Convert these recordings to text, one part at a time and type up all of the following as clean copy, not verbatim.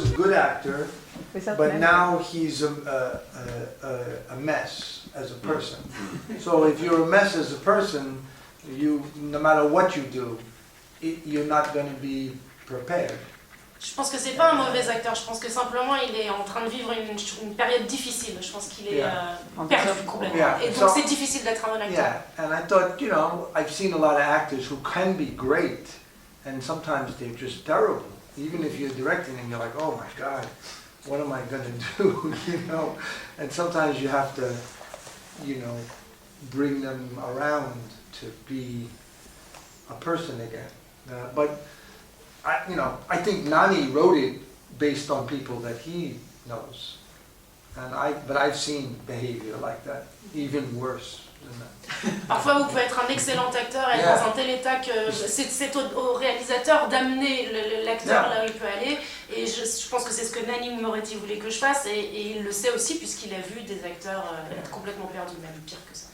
was a good actor, Without but memory. now he's a mess as a person. So if you're a mess as a person, no matter what you do, you're not going to be prepared. Je pense que c'est pas un mauvais acteur, je pense que simplement il est en train de vivre une période difficile, je pense qu'il est perdu complètement. Yeah. Et donc c'est difficile d'être un bon acteur. Yeah, and I thought, I've seen a lot of actors who can be great, and sometimes they're just terrible. Even if you're directing and you're like, oh my God, what am I going to do, And sometimes you have to, bring them around to be a person again. But I think Nanni wrote it based on people that he knows, but I've seen behavior like that, even worse than that. Parfois vous pouvez être un excellent acteur et être dans un tel état que c'est au réalisateur d'amener l'acteur là où il peut aller. Et je pense que c'est ce que Nanni Moretti voulait que je fasse, et il le sait aussi puisqu'il a vu des acteurs être complètement perdus, même pire que ça.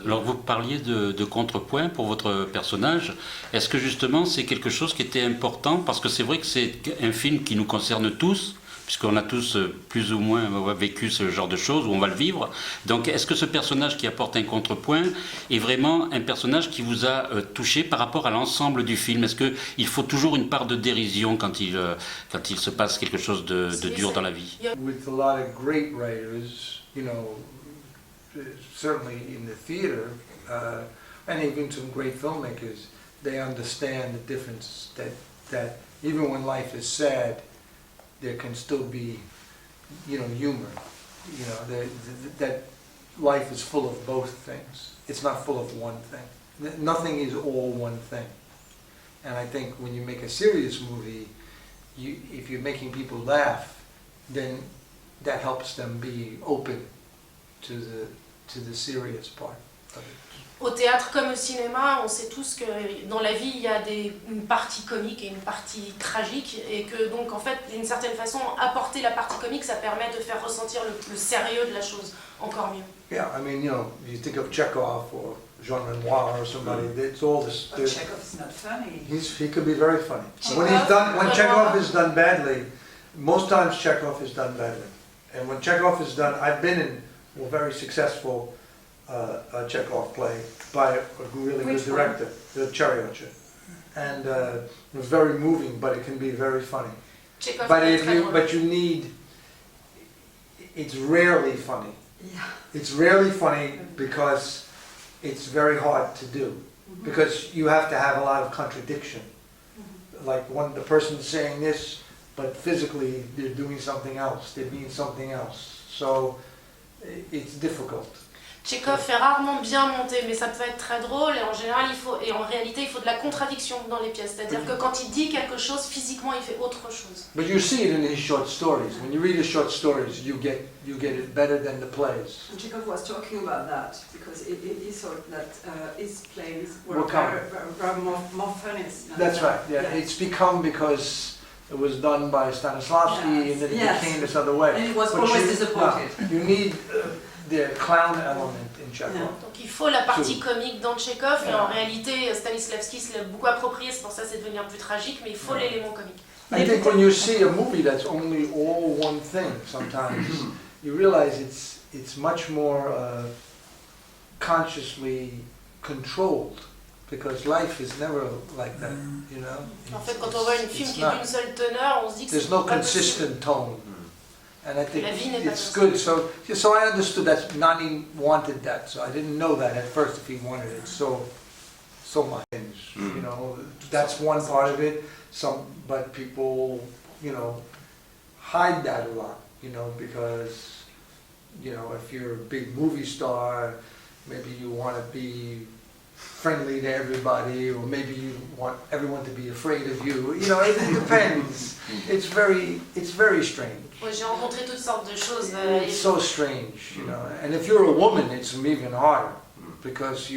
Alors vous parliez de contrepoint pour votre personnage. Est-ce que justement c'est quelque chose qui était important? Parce que c'est vrai que c'est un film qui nous concerne tous, puisqu'on a tous plus ou moins vécu ce genre de choses, où on va le vivre. Donc est-ce que ce personnage qui apporte un contrepoint est vraiment un personnage qui vous a touché par rapport à l'ensemble du film? Est-ce qu'il faut toujours une part de dérision quand il se passe quelque chose de dur dans la vie? With a lot of great writers, certainly in the theater, and even some great filmmakers, they understand the difference that even when life is sad, there can still be, humor. That life is full of both things. It's not full of one thing. Nothing is all one thing. And I think when you make a serious movie, if you're making people laugh, then that helps them be open to the serious part of it. Au théâtre comme au cinéma, on sait tous que dans la vie il y a une partie comique et une partie tragique, et que donc en fait d'une certaine façon apporter la partie comique ça permet de faire ressentir le sérieux de la chose encore mieux. Yeah, I mean, you think of Tchekhov or Jean Serroy or somebody, it's all this. Tchekhov is not funny. He could be very funny. Chekhov, When Tchekhov is done badly, most times Tchekhov is done badly. And when Tchekhov is done, I've been in a very successful Tchekhov play by a really good director, the Cherryochet. And it was very moving, but it can be very funny. Tchekhov But you need, it's rarely funny. Yeah. It's rarely funny because it's very hard to do. Because you have to have a lot of contradiction. Like the person's saying this, but physically they're doing something else, they're being something else. So it's difficult. Tchekhov fait rarement bien monter, mais ça peut être très drôle, et en général en réalité il faut de la contradiction dans les pièces, c'est-à-dire que quand il dit quelque chose, physiquement il fait autre chose. But you see it in his short stories. When you read his short stories, you get it better than the plays. And Tchekhov was talking about that because he thought that his plays were more funny. That's right. Yeah, it's become because it was done by Stanislavski, and then it became this other way. And it was always disappointed. You need the clown element in Tchekhov. Donc il faut la partie comique dans Tchekhov, et en réalité Stanislavski se l'a beaucoup approprié, c'est pour ça que c'est devenu un peu tragique, mais il faut l'élément comique. I think when you see a movie that's only all one thing, sometimes you realize it's much more consciously controlled, because life is never like that, En fait, quand on voit un film qui est d'une seule teneur, on se dit que there's c'est no pas possible. consistent tone. And I think La vie n'est pas it's comme good. So I understood that Nanni wanted that. So I didn't know that at first if he wanted it so much. That's one part of it. But people, hide that a lot. Because if you're a big movie star, maybe you want to be friendly to everybody, or maybe you want everyone to be afraid of you. It depends. It's very strange. Ouais, j'ai rencontré toutes sortes de choses. It's so strange, And if you're a woman, it's even harder because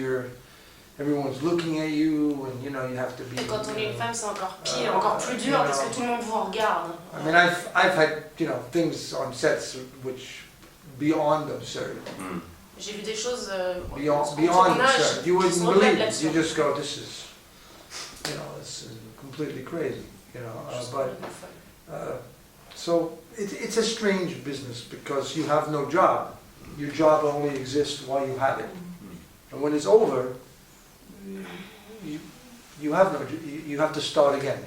everyone's looking at you, and you have to be. Et quand on est une femme, c'est encore pire, encore plus dur, parce que tout le monde vous regarde. I mean, I've had things on sets which beyond absurd. J'ai vu des choses Beyond absurd. You wouldn't believe it. You just go, this is completely crazy. So it's a strange business because you have no job. Your job only exists while you have it. And when it's over, you have to start again.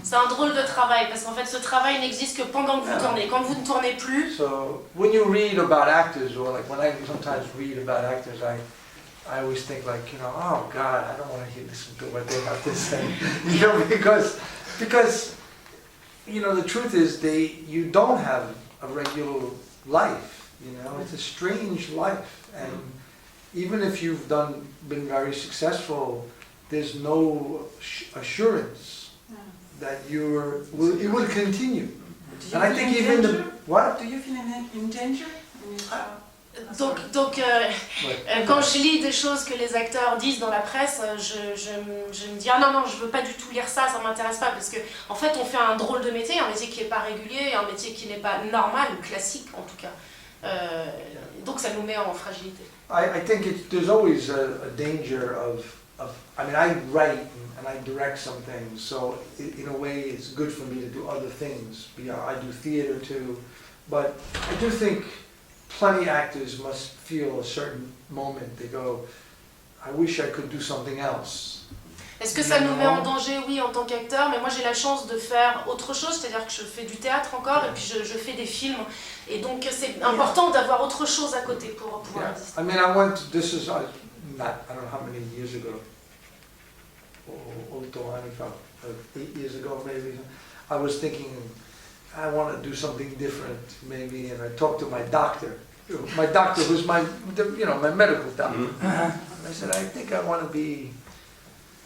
C'est un drôle de travail parce qu'en fait ce travail n'existe que pendant que vous tournez. Quand vous ne tournez plus. So when you read about actors, or like when I sometimes read about actors, I always think like, you know, oh God, I don't want to listen to what they have to say, you know, because you know, the truth is you don't have a regular life, you know, it's a strange life, and even if you've been very successful, there's no assurance that it will continue. And I think even the what? Do you feel in danger? Donc quand je lis des choses que les acteurs disent dans la presse, je me dis ah non, je veux pas du tout lire ça, ça m'intéresse pas, parce que en fait on fait un drôle de métier, un métier qui est pas régulier, un métier qui n'est pas normal ou classique en tout cas. Donc ça nous met en fragilité. I think there's always a danger of I mean, I write and I direct some things, so in a way it's good for me to do other things. I do theater too, but I do think plenty actors must feel a certain moment, they go, I wish I could do something else. Est-ce que ça nous met en danger? Oui, en tant qu'acteur, mais moi j'ai la chance de faire autre chose, c'est-à-dire que je fais du théâtre encore, et puis je fais des films, et donc c'est important d'avoir autre chose à côté pour pouvoir exister. I mean, I don't know how many years ago, 8 years ago maybe, I was thinking, I want to do something different maybe, and I talked to my doctor. My doctor was my medical doctor. And I said, I think I want to be,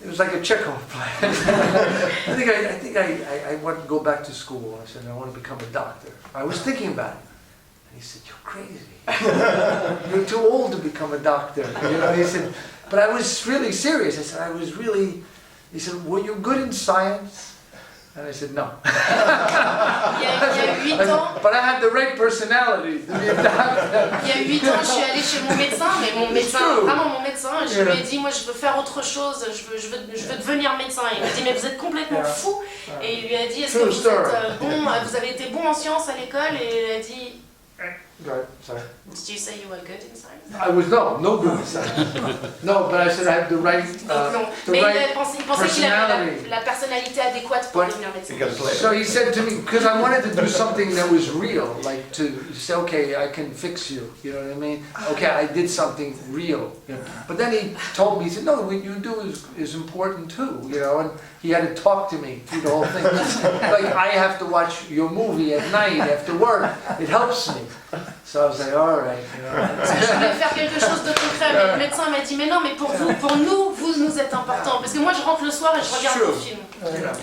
it was like a Tchekhov play. I think I want to go back to school. I said, I want to become a doctor. I was thinking about it. And he said, you're crazy. You're too old to become a doctor. You know, he said, but I was really serious. I said, he said, were you good in science? And I said, no. Il y a 8 ans, but I had the right personality to be a doctor. Il y a 8 ans, je suis allée chez mon médecin, mais mon médecin, vraiment mon médecin, et je lui ai dit, moi je veux faire autre chose, je veux devenir médecin. Il m'a dit, mais vous êtes complètement fou. Et il lui a dit, est-ce que vous êtes bon, vous avez été bon en sciences à l'école? Et il a dit, Go ahead, sorry. did you say you were good in science? I was no good in science. No, but I said I had the right, Mais il pensait qu'il avait la personnalité adéquate pour devenir médecin. So he said to me, because I wanted to do something that was real, like to say, okay, I can fix you, you know what I mean? Okay, I did something real. You know? But then he told me, he said, no, what you do is important too, you know, and he had to talk to me through the whole thing. Like, I have to watch your movie at night after work, it helps me. So I was like, all right, you know. Je voulais faire quelque chose de concret, mais le médecin m'a dit, mais non, mais pour nous, vous êtes important. Parce que moi, je rentre le soir et je regarde vos films.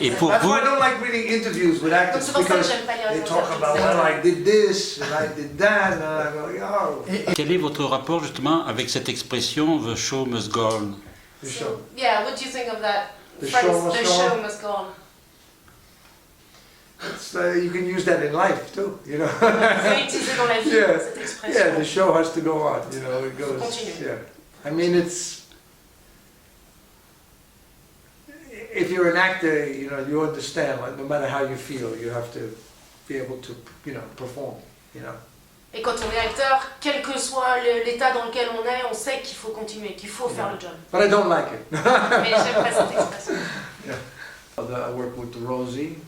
Et pour That's vous, why I don't like reading interviews with actors, C'est pour ça que because j'aime pas lire les they talk interviews. about, well, I did this, and I did that, and I go, oh. quel est votre rapport justement avec cette expression "the show must go on"? The show. Yeah, what do you think of that The phrase, show must the go on. show must go on? You can use that in life too, you know. Vous pouvez utiliser dans la vie Yeah. cette expression. Yeah, the show has to go on, you know, it goes. Continue. Yeah. I mean, if you're an actor, you know, you understand, like, no matter how you feel, you have to be able to, you know, perform, you know. Et quand on est acteur, quel que soit l'état dans lequel on est, on sait qu'il faut continuer, qu'il faut faire le job. But I don't like it. Mais j'aime pas cette expression. I work with Rosie,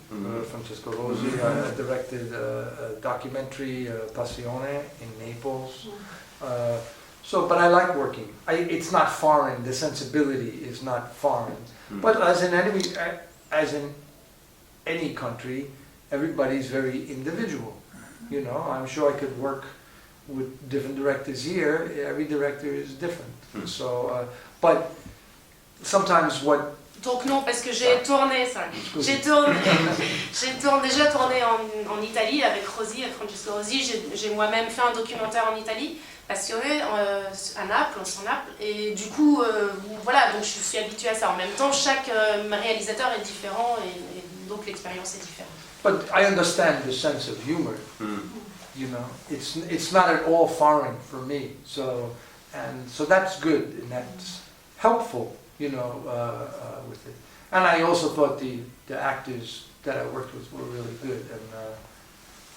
Francesco Rosi. I directed a documentary, Passione, in Naples. But I like working. It's not foreign. The sensibility is not foreign. But as in any country, everybody's very individual. You know, I'm sure I could work with different directors here. Every director is different. So, but sometimes what. Donc non, parce que j'ai déjà tourné en Italie avec Rosie, avec Francesco Rosi. J'ai moi-même fait un documentaire en Italie, passionné, à Naples, sur Naples. Et du coup, voilà, donc je suis habituée à ça. En même temps, chaque réalisateur est différent et donc l'expérience est différente. But I understand the sense of humor. You know, it's not at all foreign for me. So that's good and that's helpful. You know, with it. And I also thought the actors that I worked with were really good. And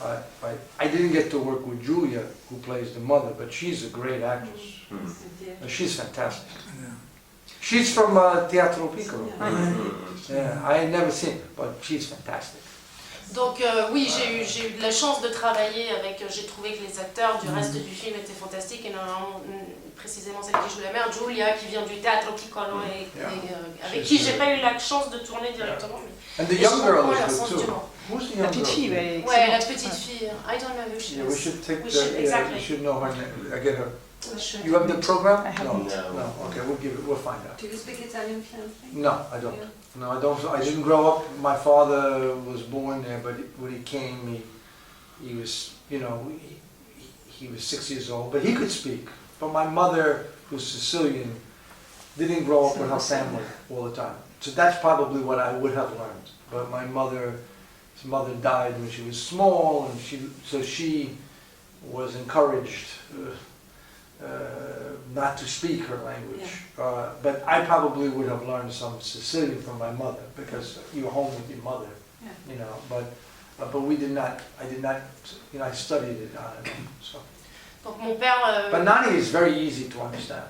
I didn't get to work with Julia, who plays the mother, but she's a great actress. She's fantastic. She's from Teatro Piccolo. Yeah, I had never seen her, but she's fantastic. Donc oui, j'ai eu de la chance de travailler avec, j'ai trouvé que les acteurs du reste du film étaient fantastiques, et notamment, précisément celle qui joue la mère, Julia, qui vient du Teatro Piccolo, et avec qui j'ai pas eu la chance de tourner directement. And the young girl leur is sens good du too. mot. Who's the La young petite girl? fille, ouais. Ouais, la petite fille, I don't know who she Yeah, we is. should take We the, should, yeah, exactly. we should know her name, get her. We should. You have the program? I have No, it. no, okay, we'll find out. Do you speak Italian fluently? No, I don't. Yeah. No, I don't. I didn't grow up. My father was born there, but when he came, he was, you know, he was 6 years old, but he could speak. But my mother, who's Sicilian, didn't grow up with her family all the time. So that's probably what I would have learned. But my his mother died when she was small, and she was encouraged not to speak her language. But I probably would have learned some Sicilian from my mother, because you're home with your mother, you know. But we did not. I did not. You know, I studied it on and on. So. Donc mon père. But Nanni is very easy to understand.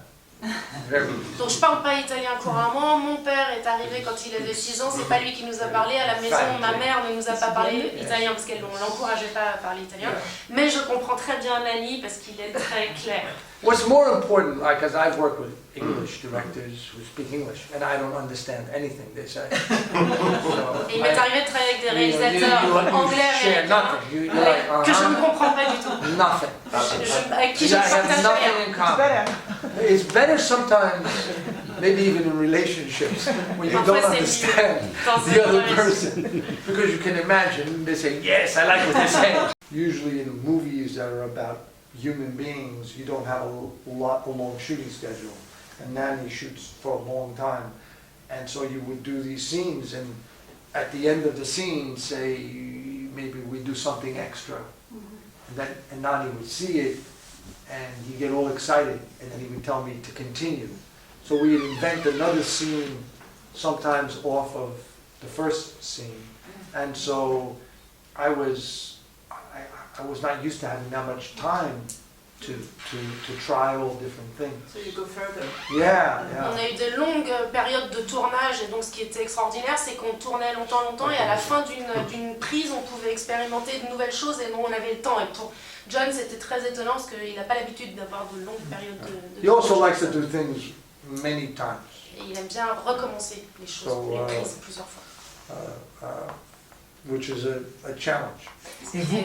Very easy. Donc je parle pas italien couramment. Mon père est arrivé quand il avait 6 ans. C'est pas lui qui nous a parlé à la maison. Ma mère ne nous a pas parlé italien parce qu'elle ne l'encourageait pas à parler italien. Mais je comprends très bien Nanni parce qu'il est très clair. What's more important, like, because I've worked with English directors who speak English, and I don't understand anything they say. Et il m'est arrivé de travailler avec des réalisateurs anglais américains que je ne comprends pas du tout. Nothing. Avec qui je I ne have partage nothing rien. in common. It's better sometimes, maybe even in relationships, when you don't understand the other person, because you can imagine they say, yes, I like what they're saying. Usually in movies that are about human beings, you don't have a long shooting schedule, and Nanni shoots for a long time, and so you would do these scenes, and at the end of the scene, say maybe we do something extra, and Nanni would see it, and he'd get all excited, and then he would tell me to continue. So we'd invent another scene, sometimes off of the first scene, and so I was not used to having that much time to try all different things. So you go further. Yeah, On yeah. a eu de longues périodes de tournage, et donc ce qui était extraordinaire, c'est qu'on tournait longtemps, et à la fin d'une prise, on pouvait expérimenter de nouvelles choses, et donc on avait le temps. Et pour John, c'était très étonnant parce qu'il n'a pas l'habitude d'avoir de longues périodes de He also tournage. likes to do things many times. Et il aime bien recommencer les choses, les prises plusieurs fois. Which is a challenge. Et vous,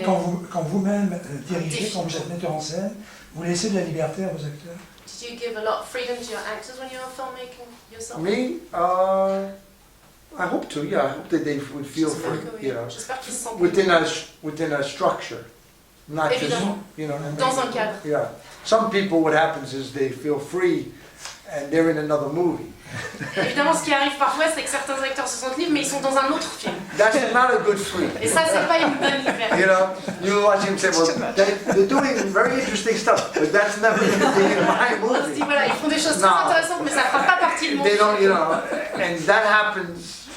quand vous-même dirigez, quand vous êtes metteur en scène, vous laissez de la liberté à vos acteurs? Did you give a lot of freedom to your actors when you were filmmaking yourself? Me, I hope to. Yeah, I hope that they would feel free. You know, J'espère qu'ils se sentent within a structure, not just, Évidemment. you know. dans un cadre. Yeah. Some people, what happens is they feel free, and they're in another movie. Évidemment, ce qui arrive parfois, c'est que certains acteurs se sentent libres, mais ils sont dans un autre film. That's not a good free. Et ça, c'est pas une bonne liberté. You know, you watch him say, well, they're doing very interesting stuff, but that's never going to be in my On se dit, movie. voilà, ils font des choses très Non. intéressantes, mais ça fera pas partie de mon They film. don't, you know, and that happens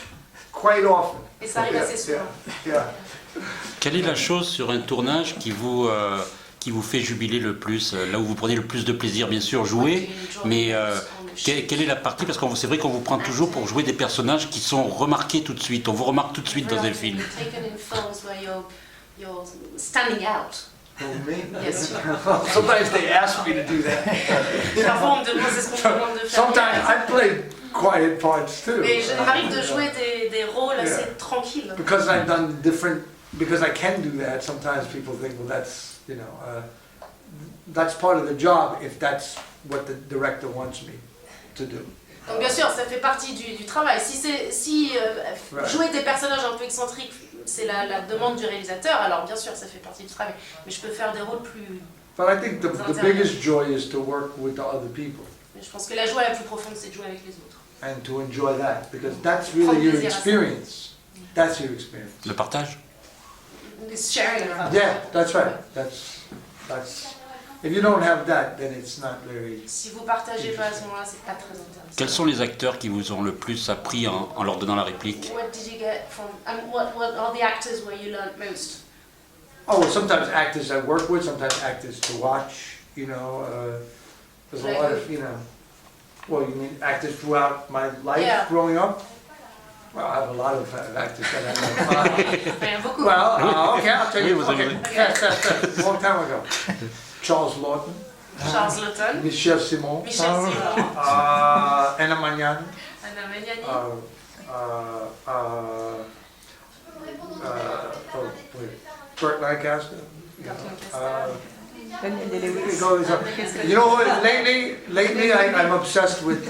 quite often. Et ça arrive assez souvent. Yeah. Quelle est la chose sur un tournage qui vous fait jubiler le plus, là où vous prenez le plus de plaisir, bien sûr, jouer, mais quelle est la partie, parce que c'est vrai qu'on vous prend toujours pour jouer des personnages qui sont remarqués tout de suite, on vous remarque tout de suite dans un film. Taken in films where you're standing out. Oh, me? Yes. Sometimes they ask me to do that. Parfois, on me demande, c'est ce qu'on me demande de faire. Sometimes I play quiet parts too. Mais il m'arrive de jouer des rôles assez tranquilles. Because I've done different, because I can do that, sometimes people think, well, that's, you know, that's part of the job if that's what the director wants me to do. Donc bien sûr, ça fait partie du travail. Si jouer des personnages un peu excentriques, c'est la demande du réalisateur, alors bien sûr, ça fait partie du travail. Mais je peux faire des rôles plus... But I think the biggest joy is to work with the other people Mais je pense que la joie la plus profonde, c'est de jouer avec les autres. and to enjoy that, because that's really your experience. That's your experience. Le partage? It's sharing. Yeah, that's right. That's. If you don't have that, then it's not very. Si vous partagez pas à ce moment-là, c'est pas très intéressant. Quels sont les acteurs qui vous ont le plus appris en leur donnant la réplique? What did you get from? What are the actors where you learned most? Oh, sometimes actors I work with, sometimes actors to watch, you know, there's a lot of, you know, well, you mean actors throughout my life Yeah. growing up? Well, I have a lot of actors that I know. Il y en a beaucoup. Well, okay, I'll tell you, Oui, vous okay, avez- fast, long time ago. Charles Lawton, Charles Lawton, Michel Simon, Michel Simon, Anna Magnani, Anna Magnani, Burt Lancaster. Daniel It goes up. You know what, lately I'm obsessed with,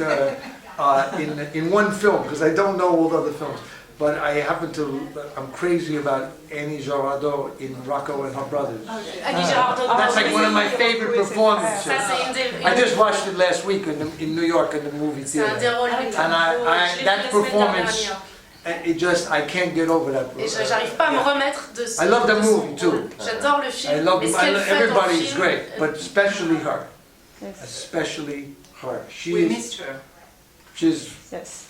in one film, because I don't know all the other films, but I'm crazy about Annie Girardot in Rocco and Her Brothers. Annie Girardot. That's like one of my favorite performances. Ça, c'est une des... I just watched it last week in New York in the movie C'est un des theater. rôles les plus And beaux. Je l'ai vu that la semaine dernière à performance, New York. I can't get over that. Et j'arrive pas à me remettre de ce... I love the de son movie too. rôle. J'adore le film. I love mais ce qu'elle fait dans le everybody's film, great, but especially her. Yes. Especially her. We missed her. She's Yes.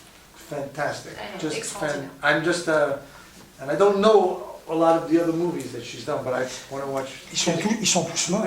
fantastic. Elle est Just extraordinaire. I'm just and I don't know a lot of the other movies that she's done, but I want to watch. Ils sont tous morts.